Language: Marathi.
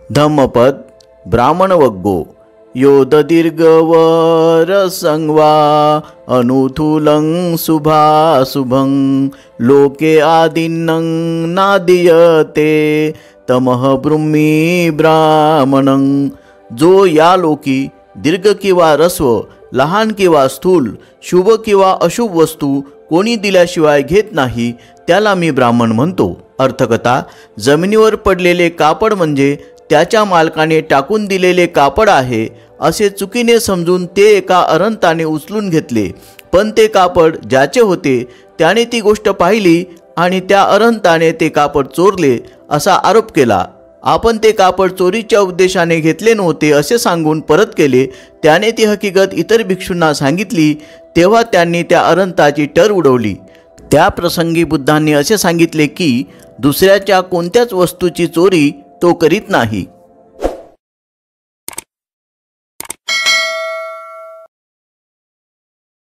धम्मपद ब्राह्मण वग्गो यो दीर्घवर संवा अनुथूलं शुभाशुभं लोके आदिन्नं नादीयते तमः ब्रूह्मी ब्राह्मणं। जो या लोकी दीर्घ किंवा रस्व, लहान किंवा स्थूल, शुभ किंवा अशुभ वस्तू कोणी दिल्याशिवाय घेत नाही त्याला मी ब्राह्मण म्हणतो। अर्थकथा, जमिनीवर पडलेले कापड म्हणजे त्याच्या मालकाने टाकून दिलेले कापड आहे असे चुकीने समजून ते एका अरहंताने उचलून घेतले, पण ते कापड ज्याचे होते त्याने ती गोष्ट पाहिली आणि त्या अरहंताने ते कापड चोरले असा आरोप केला। आपण ते कापड चोरीच्या उद्देशाने घेतले नव्हते असे सांगून परत केले। त्याने ती हकीकत इतर भिक्षूंना सांगितली तेव्हा त्यांनी त्या अरहंताची टर उडवली। त्या प्रसंगी बुद्धांनी असे सांगितले की दुसऱ्याच्या कोणत्याच वस्तूची चोरी तो करीत नाही।